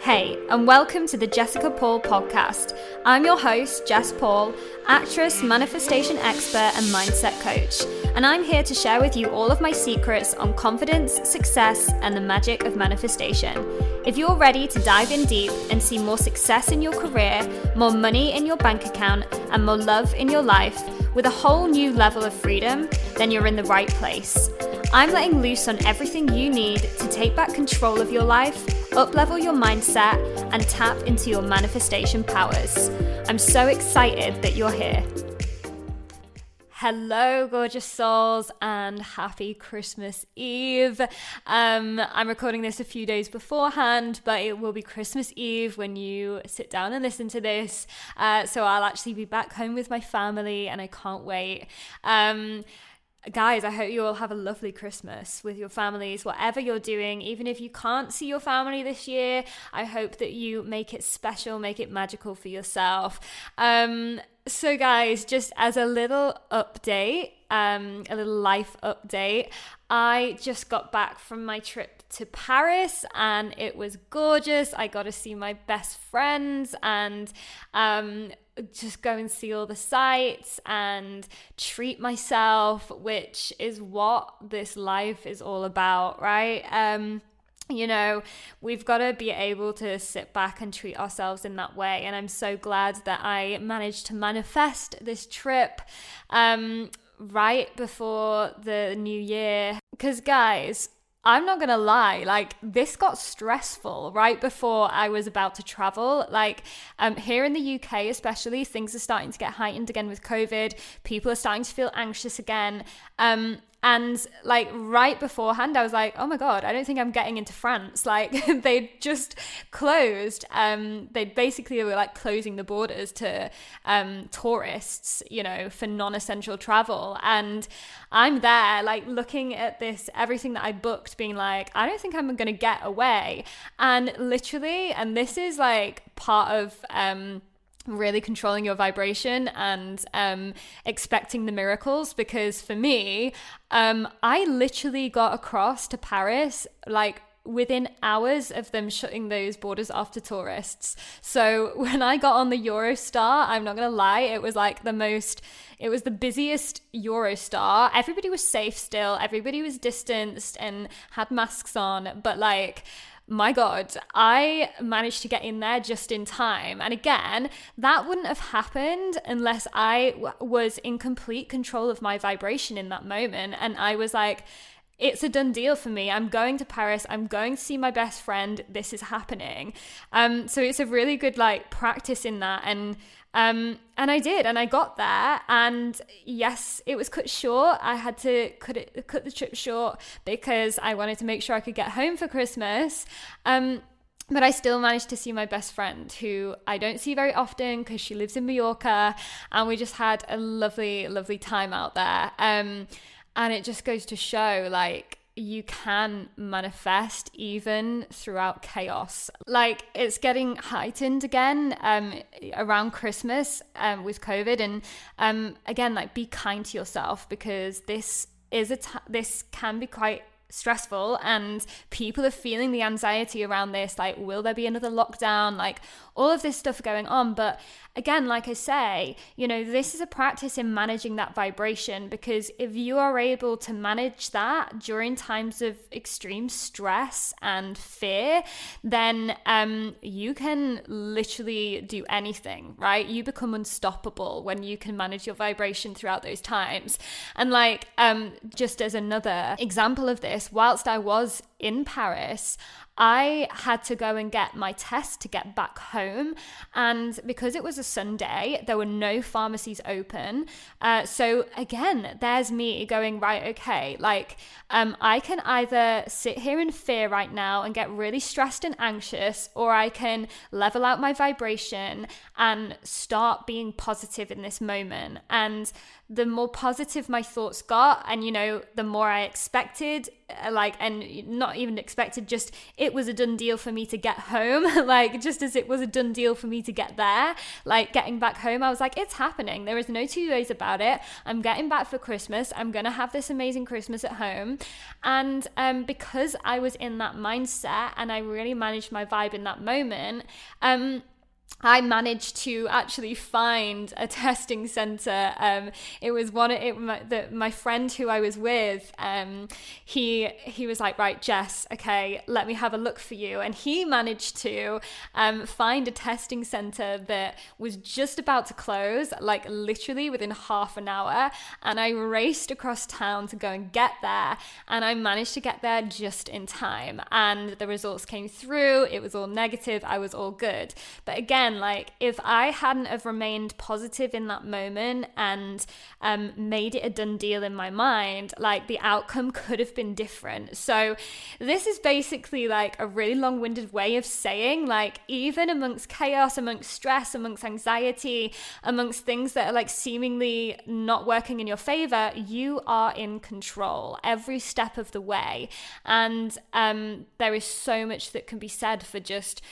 Hey, and welcome to the Jessica Paul podcast. I'm your host, Jess Paul, actress, manifestation expert, and mindset coach. And I'm here to share with you all of my secrets on confidence, success, and the magic of manifestation. If you're ready to dive in deep and see more success in your career, more money in your bank account, and more love in your life, with a whole new level of freedom, then you're in the right place. I'm letting loose on everything you need to take back control of your life, up-level your mindset, and tap into your manifestation powers. I'm so excited that you're here. Hello, gorgeous souls, and happy Christmas Eve. I'm recording this a few days beforehand, but it will be Christmas Eve when you sit down and listen to this. So I'll actually be back home with my family, and I can't wait. Guys, I hope you all have a lovely Christmas with your families, whatever you're doing. Even if you can't see your family this year, I hope that you make it special, make it magical for yourself. So guys, just as a little update, a little life update, I just got back from my trip to Paris and it was gorgeous. I got to see my best friends and just go and see all the sights and treat myself, which is what this life is all about, right? You know, we've got to be able to sit back and treat ourselves in that way. And I'm so glad that I managed to manifest this trip right before the new year. Because guys, I'm not gonna lie, like this got stressful right before I was about to travel. Like here in the UK especially, things are starting to get heightened again with COVID. People are starting to feel anxious again. And like right beforehand, I was like, oh my God, I don't think I'm getting into France. Like they just closed. They were like closing the borders to tourists, you know, for non-essential travel. And I'm there like looking at this, everything that I booked being like, I don't think I'm going to get away. And literally, and this is like part of, really controlling your vibration and expecting the miracles, because for me, I literally got across to Paris like within hours of them shutting those borders off to tourists. So when I got on the Eurostar, I'm not gonna lie, it was the busiest Eurostar. Everybody was safe still, everybody was distanced and had masks on, but like, my God, I managed to get in there just in time. And again, that wouldn't have happened unless I was in complete control of my vibration in that moment. And I was like, it's a done deal for me. I'm going to Paris. I'm going to see my best friend. This is happening. So it's a really good like practice in that. And I did, and I got there, and yes, it was cut short. I had to cut the trip short because I wanted to make sure I could get home for Christmas. But I still managed to see my best friend, who I don't see very often because she lives in Mallorca, and we just had a lovely, lovely time out there. And it just goes to show, like, you can manifest even throughout chaos. Like it's getting heightened again around Christmas with COVID, and again, like be kind to yourself, because this can be quite stressful, and people are feeling the anxiety around this, like will there be another lockdown, like all of this stuff going on. But again, like I say, you know, this is a practice in managing that vibration, because if you are able to manage that during times of extreme stress and fear, then you can literally do anything, right? You become unstoppable when you can manage your vibration throughout those times. And like just as another example of this, whilst I was in Paris, I had to go and get my test to get back home, and because it was a Sunday, there were no pharmacies open. So again, there's me going, right, okay, like I can either sit here in fear right now and get really stressed and anxious, or I can level out my vibration and start being positive in this moment. And the more positive my thoughts got, and you know, the more I expected, and not even expected, just it was a done deal for me to get home, like just as it was a done deal for me to get there, like getting back home, I was like, it's happening. There is no two ways about it. I'm getting back for Christmas. I'm going to have this amazing Christmas at home. And because I was in that mindset and I really managed my vibe in that moment, I managed to actually find a testing center. It was my friend who I was with. He was like, right, Jess, okay, let me have a look for you. And he managed to find a testing center that was just about to close, like literally within half an hour. And I raced across town to go and get there. And I managed to get there just in time. And the results came through. It was all negative. I was all good. But again, like if I hadn't have remained positive in that moment and made it a done deal in my mind, like the outcome could have been different. So this is basically like a really long-winded way of saying, like, even amongst chaos, amongst stress, amongst anxiety, amongst things that are like seemingly not working in your favor, you are in control every step of the way. And there is so much that can be said for just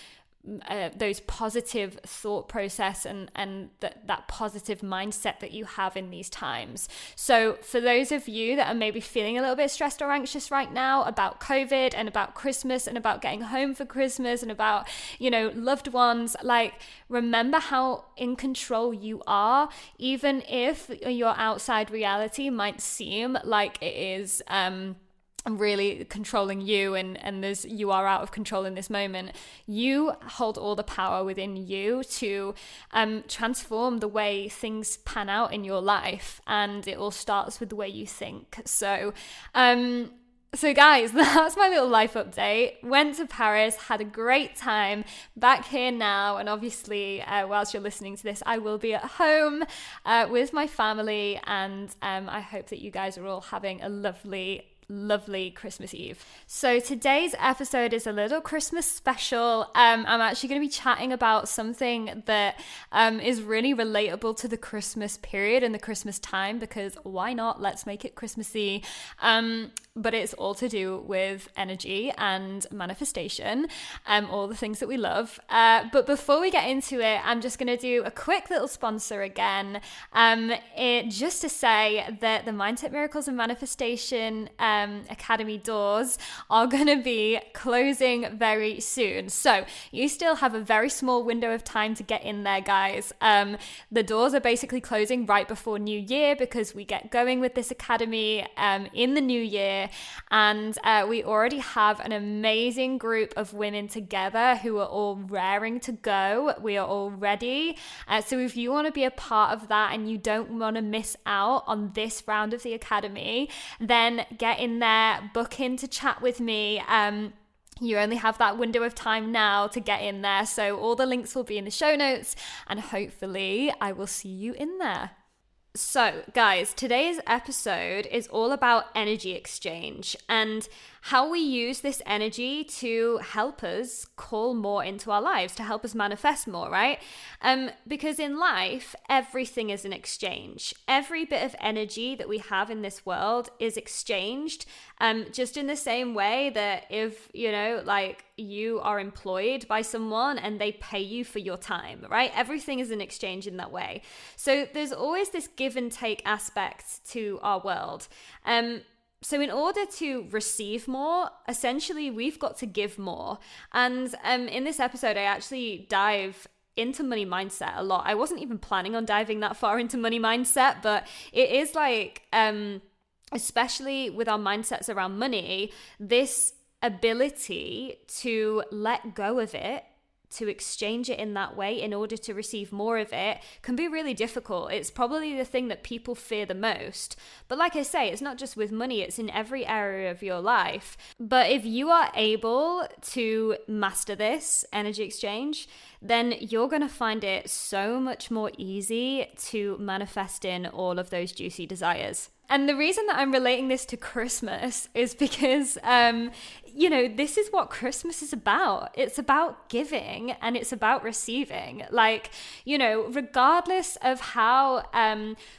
those positive thought process and that positive mindset that you have in these times. So for those of you that are maybe feeling a little bit stressed or anxious right now about COVID and about Christmas and about getting home for Christmas and about, you know, loved ones, like remember how in control you are, even if your outside reality might seem like it is really controlling you and you are out of control in this moment. You hold all the power within you to transform the way things pan out in your life, and it all starts with the way you think. So guys, that's my little life update. Went to Paris, had a great time, back here now, and obviously whilst you're listening to this, I will be at home with my family, and I hope that you guys are all having a lovely Christmas Eve. So today's episode is a little Christmas special. I'm actually going to be chatting about something that is really relatable to the Christmas period and the Christmas time, because why not? Let's make it Christmassy. But it's all to do with energy and manifestation, all the things that we love. But before we get into it, I'm just going to do a quick little sponsor again, just to say that the Mindset Miracles and Manifestation Academy doors are going to be closing very soon. So you still have a very small window of time to get in there, guys. The doors are basically closing right before New Year, because we get going with this academy in the new year. And we already have an amazing group of women together who are all raring to go. We are all ready. So if you want to be a part of that and you don't want to miss out on this round of the academy, then get in there, book in to chat with me. You only have that window of time now to get in there. So all the links will be in the show notes, and hopefully I will see you in there. So guys, today's episode is all about energy exchange and how we use this energy to help us call more into our lives, to help us manifest more, right? Because in life, everything is an exchange. Every bit of energy that we have in this world is exchanged, just in the same way that if, you know, like you are employed by someone and they pay you for your time, right? Everything is an exchange in that way. So there's always this give and take aspect to our world. So in order to receive more, essentially, we've got to give more. And in this episode, I actually dive into money mindset a lot. I wasn't even planning on diving that far into money mindset, but it is like, especially with our mindsets around money, this ability to let go of it, to exchange it in that way in order to receive more of it, can be really difficult. It's probably the thing that people fear the most. But like I say, it's not just with money, it's in every area of your life. But if you are able to master this energy exchange, then you're going to find it so much more easy to manifest in all of those juicy desires. And the reason that I'm relating this to Christmas is because this is what Christmas is about. It's about giving and it's about receiving. Like, regardless of how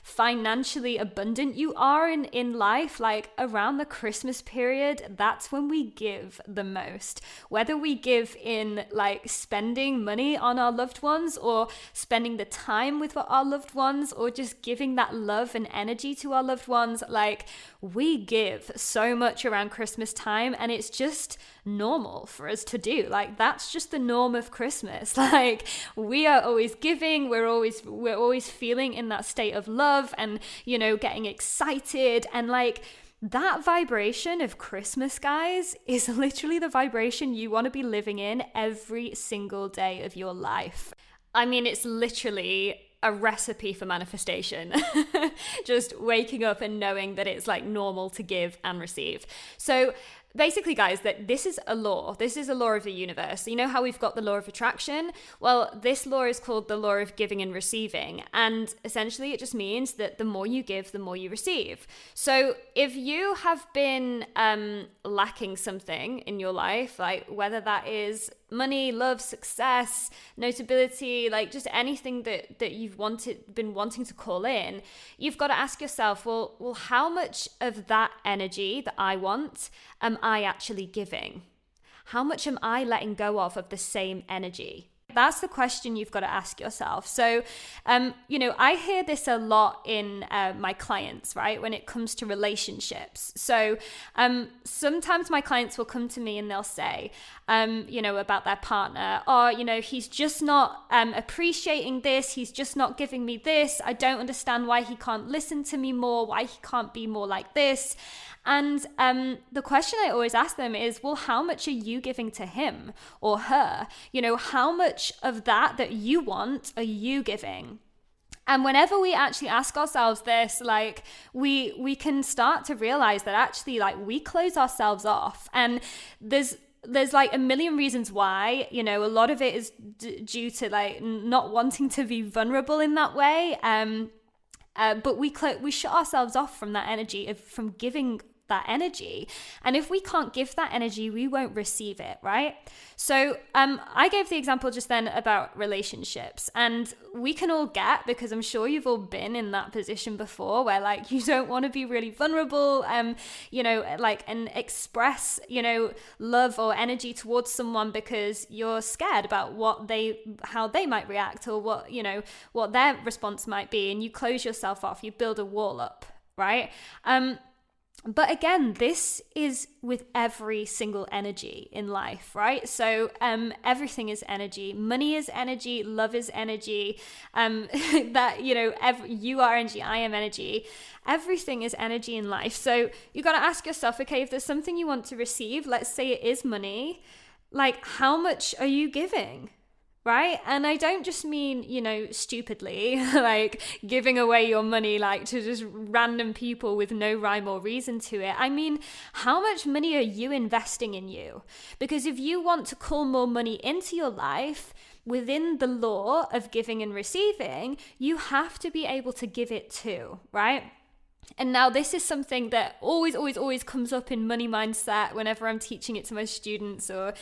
financially abundant you are in life, like around the Christmas period, that's when we give the most. Whether we give in like spending money on our loved ones, or spending the time with our loved ones, or just giving that love and energy to our loved ones, like we give so much around Christmas time, and it's just normal for us to do. Like that's just the norm of Christmas. Like we are always giving, we're always feeling in that state of love and getting excited, and like that vibration of Christmas, guys, is literally the vibration you want to be living in every single day of your life. I mean, it's literally a recipe for manifestation. Just waking up and knowing that it's like normal to give and receive. So basically, guys, that this is a law. This is a law of the universe. You know how we've got the law of attraction? Well, this law is called the law of giving and receiving. And essentially, it just means that the more you give, the more you receive. So if you have been lacking something in your life, like whether that is money, love, success, notability, like just anything that you've been wanting to call in, you've got to ask yourself, well, how much of that energy that I want am I actually giving? How much am I letting go of the same energy? That's the question you've got to ask yourself. So, I hear this a lot in my clients, right? When it comes to relationships. So, sometimes my clients will come to me and they'll say, about their partner, he's just not appreciating this. He's just not giving me this. I don't understand why he can't listen to me more, why he can't be more like this. And the question I always ask them is, well, how much are you giving to him or her? How much of that you want are you giving? And whenever we actually ask ourselves this, like we can start to realize that actually like we close ourselves off. And there's like a million reasons why, a lot of it is due to like not wanting to be vulnerable in that way. But we shut ourselves off from that energy, from giving that energy. And if we can't give that energy, we won't receive it, right? So I gave the example just then about relationships, and we can all get, because I'm sure you've all been in that position before where like you don't want to be really vulnerable, and express, love or energy towards someone because you're scared about how they might react, or what their response might be, and you close yourself off, you build a wall up, right? But again, this is with every single energy in life, right? So everything is energy. Money is energy. Love is energy. You are energy. I am energy. Everything is energy in life. So you got to ask yourself, okay, if there's something you want to receive, let's say it is money, like how much are you giving? Right? And I don't just mean, stupidly, like giving away your money, like to just random people with no rhyme or reason to it. I mean, how much money are you investing in you? Because if you want to call more money into your life within the law of giving and receiving, you have to be able to give it too, right? And now this is something that always comes up in money mindset whenever I'm teaching it to my students, or,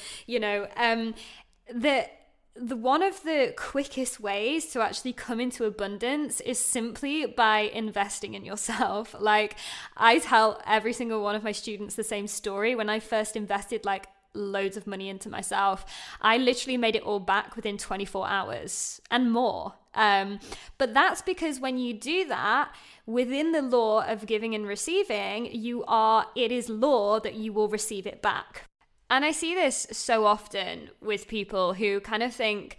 the one of the quickest ways to actually come into abundance is simply by investing in yourself. Like I tell every single one of my students the same story. When I first invested like loads of money into myself, I literally made it all back within 24 hours and more. But that's because when you do that within the law of giving and receiving, it is law that you will receive it back. And I see this so often with people who kind of think,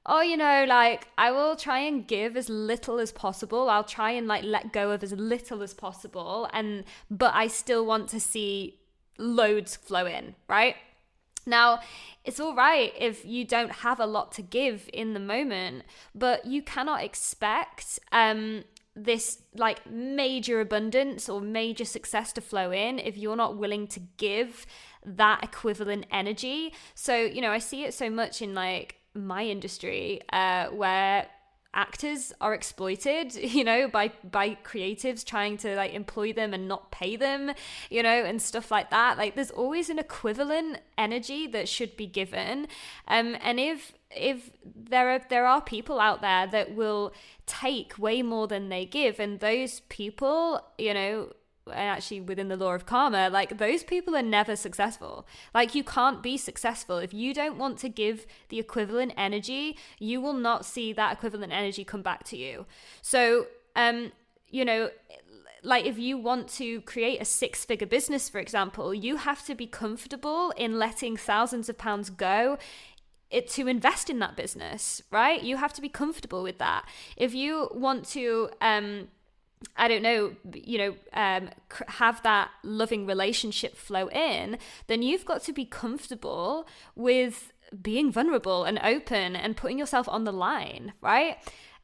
I will try and give as little as possible. I'll try and let go of as little as possible. But I still want to see loads flow in, right? Now, it's all right if you don't have a lot to give in the moment, but you cannot expect this major abundance or major success to flow in if you're not willing to give that equivalent energy. So, I see it so much in my industry where actors are exploited, by creatives trying to like employ them and not pay them, and stuff like that. Like there's always an equivalent energy that should be given. And if there are people out there that will take way more than they give, and those people, and actually within the law of karma, like those people are never successful. Like you can't be successful if you don't want to give the equivalent energy. You will not see that equivalent energy come back to you. So like if you want to create a 6-figure business, for example, you have to be comfortable in letting thousands of pounds go to invest in that business, right? You have to be comfortable with that. If you want to have that loving relationship flow in, then you've got to be comfortable with being vulnerable and open and putting yourself on the line, right?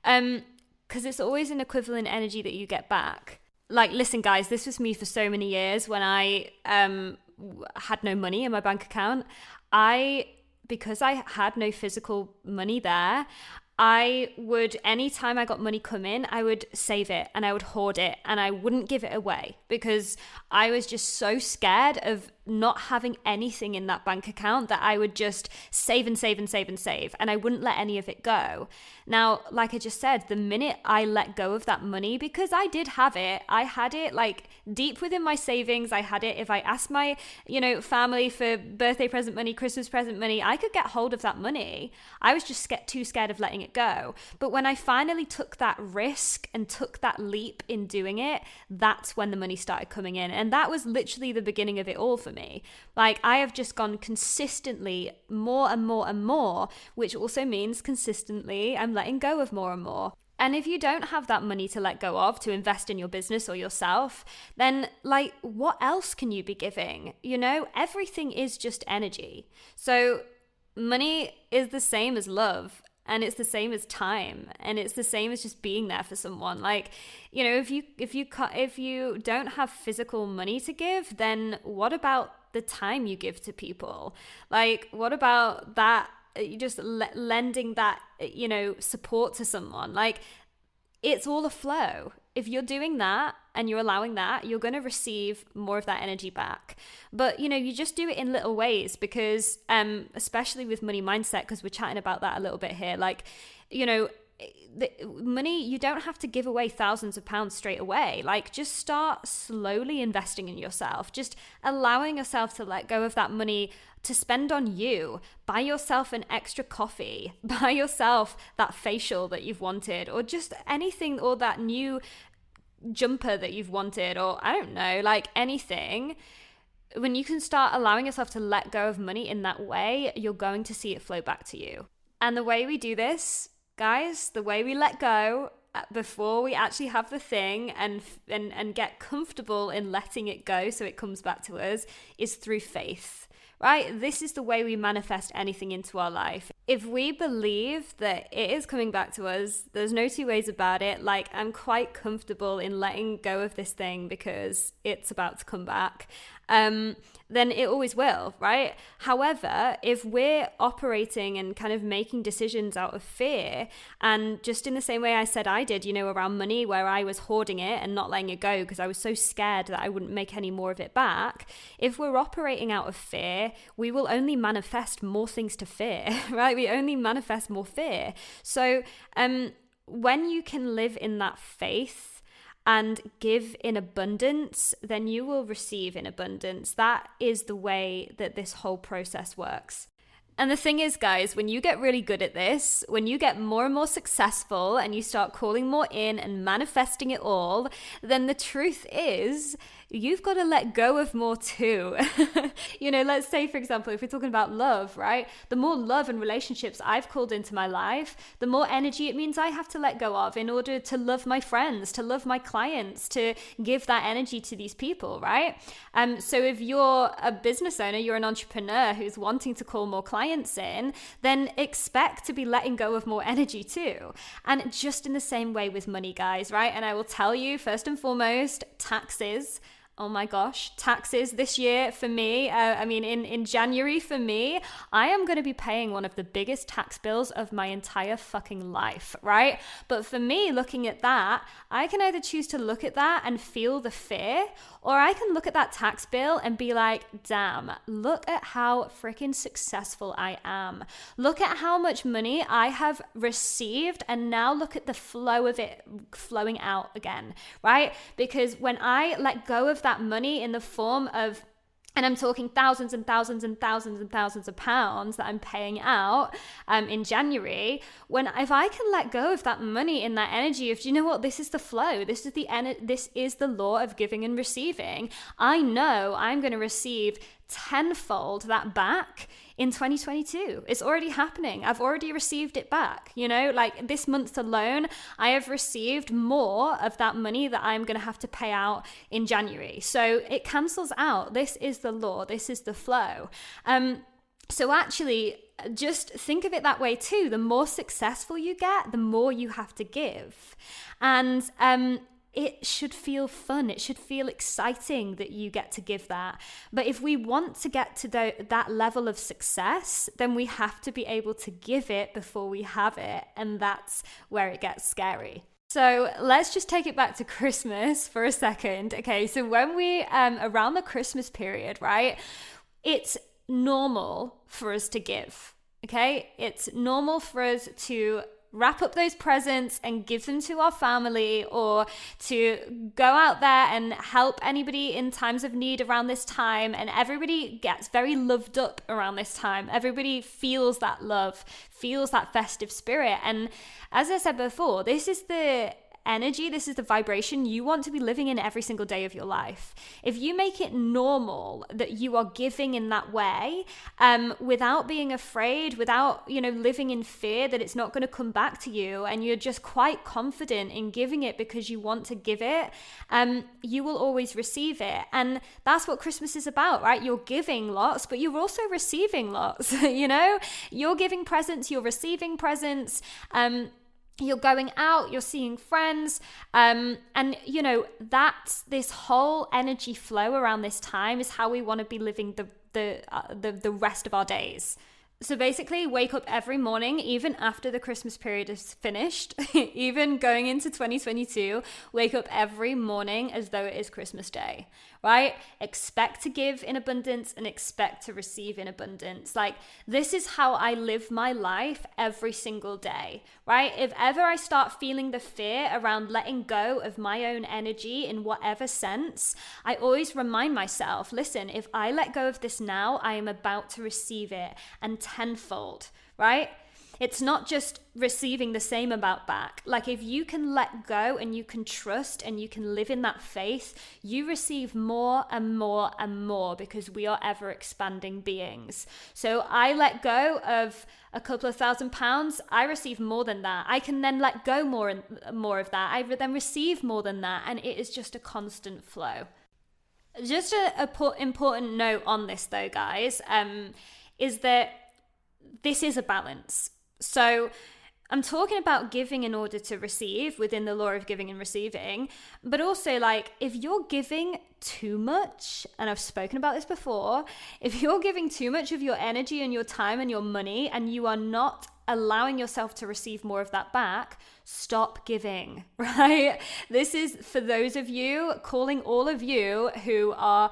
Because it's always an equivalent energy that you get back. Like, listen, guys, this was me for so many years when I had no money in my bank account. Because I had no physical money there, anytime I got money come in, I would save it and I would hoard it and I wouldn't give it away because I was just so scared of not having anything in that bank account that I would just save and save and save and save, and I wouldn't let any of it go. Now, like I just said, the minute I let go of that money, because I did have it, I had it like deep within my savings. I had it. If I asked my, family for birthday present money, Christmas present money, I could get hold of that money. I was just too scared of letting it go. But when I finally took that risk and took that leap in doing it, that's when the money started coming in. And that was literally the beginning of it all for me. Like I have just gone consistently more and more and more, which also means consistently I'm letting go of more and more. And if you don't have that money to let go of, to invest in your business or yourself, then like what else can you be giving? Everything is just energy. So money is the same as love. And it's the same as time, and it's the same as just being there for someone. Like, if you don't have physical money to give, then what about the time you give to people? Like, what about that? You just lending that, support to someone. Like, it's all a flow. If you're doing that and you're allowing that, you're going to receive more of that energy back. But, you just do it in little ways because, especially with money mindset, because we're chatting about that a little bit here, like, the money, you don't have to give away thousands of pounds straight away. Like just start slowly investing in yourself, just allowing yourself to let go of that money to spend on you. Buy yourself an extra coffee, buy yourself that facial that you've wanted, or just anything, or that new jumper that you've wanted, or I don't know, like anything. When you can start allowing yourself to let go of money in that way, you're going to see it flow back to you. And the way we do this, guys, the way we let go before we actually have the thing and get comfortable in letting it go so it comes back to us, is through faith, right? This is the way we manifest anything into our life. If we believe that it is coming back to us, there's no two ways about it. Like, I'm quite comfortable in letting go of this thing because it's about to come back. Then it always will, right? However, if we're operating and kind of making decisions out of fear, and just in the same way I said I did, around money, where I was hoarding it and not letting it go because I was so scared that I wouldn't make any more of it back, if we're operating out of fear, we will only manifest more things to fear, right? We only manifest more fear. So when you can live in that faith and give in abundance, then you will receive in abundance. That is the way that this whole process works. And the thing is, guys, when you get really good at this, when you get more and more successful and you start calling more in and manifesting it all, then the truth is you've got to let go of more too. Let's say, for example, if we're talking about love, right? The more love and relationships I've called into my life, the more energy it means I have to let go of in order to love my friends, to love my clients, to give that energy to these people, right? So if you're a business owner, you're an entrepreneur who's wanting to call more clients in, then expect to be letting go of more energy too. And just in the same way with money, guys, right? And I will tell you, first and foremost, taxes Oh my gosh, taxes this year for me. In January for me, I am going to be paying one of the biggest tax bills of my entire fucking life, right? But for me, looking at that, I can either choose to look at that and feel the fear, or I can look at that tax bill and be like, damn, look at how freaking successful I am. Look at how much money I have received, and now look at the flow of it flowing out again, right? Because when I let go of that money in the form of, and I'm talking thousands and thousands and thousands and thousands of pounds that I'm paying out in January, if I can let go of that money in that energy of, do you know what, this is the flow, this is the law of giving and receiving, I know I'm going to receive tenfold that back in 2022. It's already happening. I've already received it back. Like this month alone, I have received more of that money that I'm going to have to pay out in January. So it cancels out. This is the law. This is the flow. So actually, just think of it that way too. The more successful you get, the more you have to give. And it should feel fun. It should feel exciting that you get to give that. But if we want to get to that level of success, then we have to be able to give it before we have it. And that's where it gets scary. So let's just take it back to Christmas for a second. Okay, so when we, around the Christmas period, right, it's normal for us to give. Okay, it's normal for us to wrap up those presents and give them to our family, or to go out there and help anybody in times of need around this time. And everybody gets very loved up around this time. Everybody feels that love, feels that festive spirit. And as I said before, this is the energy, this is the vibration you want to be living in every single day of your life. If you make it normal that you are giving in that way, without being afraid, without, living in fear that it's not going to come back to you, and you're just quite confident in giving it because you want to give it, you will always receive it. And that's what Christmas is about, right? You're giving lots, but you're also receiving lots. You're giving presents, you're receiving presents, you're going out, you're seeing friends, and that's this whole energy flow around this time is how we want to be living the rest of our days. So basically, wake up every morning, even after the Christmas period is finished, even going into 2022, wake up every morning as though it is Christmas Day, right? Expect to give in abundance and expect to receive in abundance. Like, this is how I live my life every single day, right? If ever I start feeling the fear around letting go of my own energy in whatever sense, I always remind myself, listen, if I let go of this now, I am about to receive it, and tenfold, right? It's not just receiving the same amount back. Like, if you can let go and you can trust and you can live in that faith, you receive more and more and more, because we are ever expanding beings. So I let go of a couple of £1,000, I receive more than that. I can then let go more of that. I then receive more than that. And it is just a constant flow. Just a important note on this though, guys, is that this is a balance. So I'm talking about giving in order to receive within the law of giving and receiving, but also, like, if you're giving too much, and I've spoken about this before, if you're giving too much of your energy and your time and your money, and you are not allowing yourself to receive more of that back, stop giving, right? This is for those of you, calling all of you who are,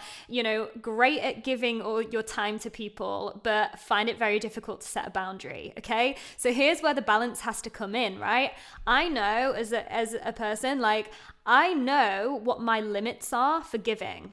great at giving all your time to people, but find it very difficult to set a boundary, okay? So here's where the balance has to come in, right? I know as a person, like, I know what my limits are for giving.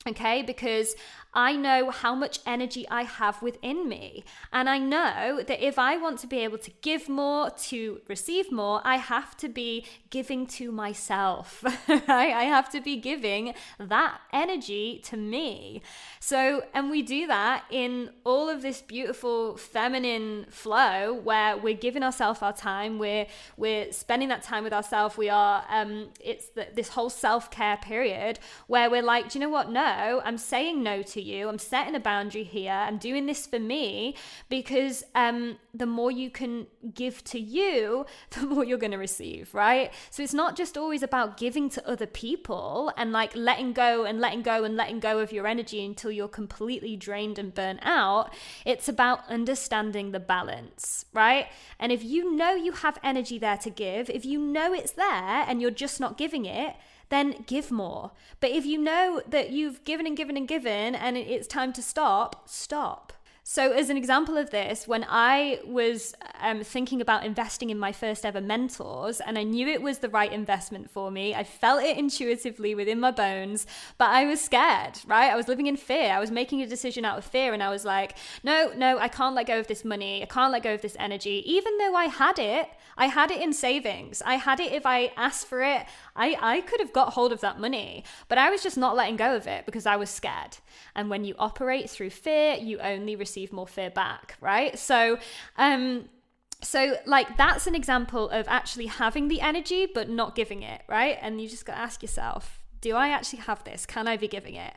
Okay, because I know how much energy I have within me. And I know that if I want to be able to give more, to receive more, I have to be giving to myself, right? I have to be giving that energy to me. So, and we do that in all of this beautiful feminine flow where we're giving ourselves our time, we're spending that time with ourselves. We are, it's this whole self-care period where we're like, do you know what? No, no, I'm saying no to you. I'm setting a boundary here. I'm doing this for me, because the more you can give to you, the more you're going to receive, right? So it's not just always about giving to other people and like letting go and letting go and letting go of your energy until you're completely drained and burnt out. It's about understanding the balance, right? And if you know you have energy there to give, if you know it's there and you're just not giving it, then give more. But if you know that you've given and given and given and it's time to stop, stop. So as an example of this, when I was thinking about investing in my first ever mentors, and I knew it was the right investment for me, I felt it intuitively within my bones, but I was scared, right? I was living in fear. I was making a decision out of fear, and I was like, no, I can't let go of this money. I can't let go of this energy. Even though I had it in savings. I had it if I asked for it. I could have got hold of that money, but I was just not letting go of it because I was scared. And when you operate through fear, you only receive more fear back, right? So like that's an example of actually having the energy but not giving it, right? And you just got to ask yourself, do I actually have this? Can I be giving it?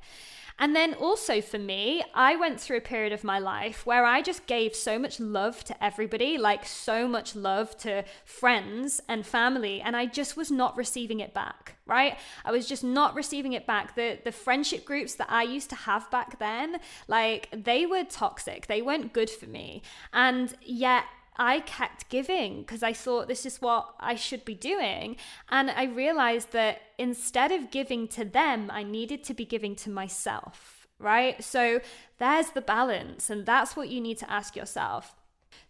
And then also for me, I went through a period of my life where I just gave so much love to everybody, like so much love to friends and family, and I just was not receiving it back, right? I was just not receiving it back. The friendship groups that I used to have back then, like they were toxic. They weren't good for me. And yet I kept giving because I thought this is what I should be doing. And I realized that instead of giving to them, I needed to be giving to myself, right? So there's the balance, and that's what you need to ask yourself.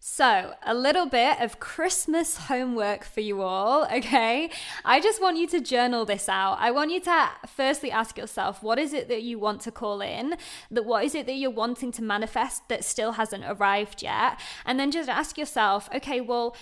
So a little bit of Christmas homework for you all, okay? I just want you to journal this out. I want you to firstly ask yourself, what is it that you want to call in? What is it that you're wanting to manifest that still hasn't arrived yet? And then just ask yourself, okay, well,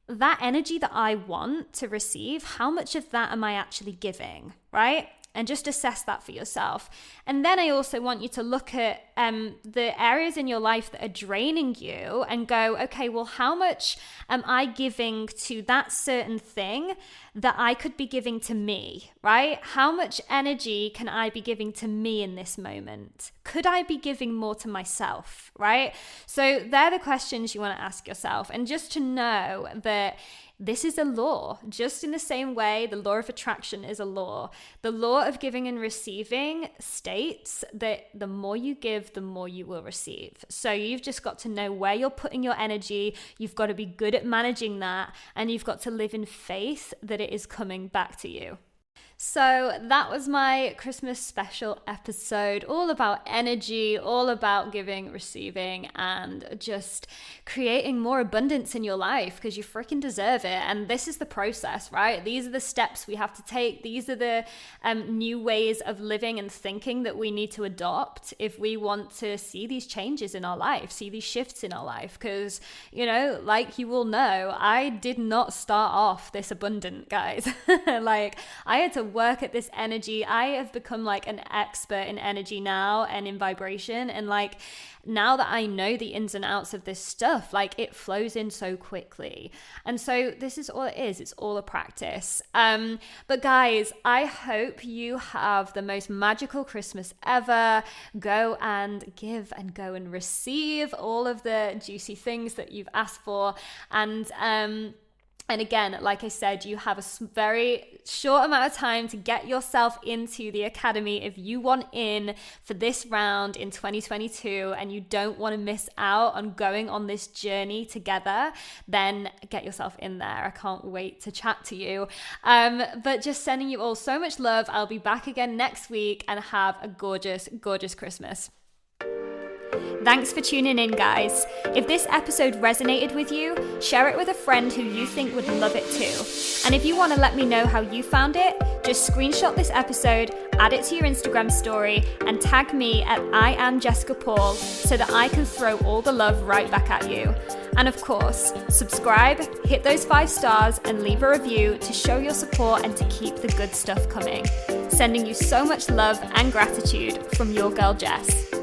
that energy that I want to receive, how much of that am I actually giving, right? And just assess that for yourself. And then I also want you to look at the areas in your life that are draining you and go, okay, well, how much am I giving to that certain thing that I could be giving to me, right? How much energy can I be giving to me in this moment? Could I be giving more to myself, right? So they're the questions you want to ask yourself. And just to know that this is a law, just in the same way the law of attraction is a law. The law of giving and receiving states that the more you give, the more you will receive. So you've just got to know where you're putting your energy. You've got to be good at managing that, and you've got to live in faith that it is coming back to you. So that was my Christmas special episode, all about energy, all about giving, receiving, and just creating more abundance in your life because you freaking deserve it. And this is the process, right? These are the steps we have to take. These are the new ways of living and thinking that we need to adopt if we want to see these changes in our life, see these shifts in our life. Because, you know, like you all know, I did not start off this abundant, guys. Like I had to work at this energy. I have become like an expert in energy now and in vibration, and like now that I know the ins and outs of this stuff, like it flows in so quickly. And so this is all it is. It's all a practice. But guys, I hope you have the most magical Christmas ever. Go and give and go and receive all of the juicy things that you've asked for. And again, like I said, you have a very short amount of time to get yourself into the academy if you want in for this round in 2022 and you don't want to miss out on going on this journey together, then get yourself in there. I can't wait to chat to you. But just sending you all so much love. I'll be back again next week, and have a gorgeous, gorgeous Christmas. Thanks for tuning in, guys. If this episode resonated with you, share it with a friend who you think would love it too. And if you want to let me know how you found it, just screenshot this episode, add it to your Instagram story, and tag me at I am Jessica Paul so that I can throw all the love right back at you. And of course, subscribe, hit those 5 stars, and leave a review to show your support and to keep the good stuff coming. Sending you so much love and gratitude from your girl Jess.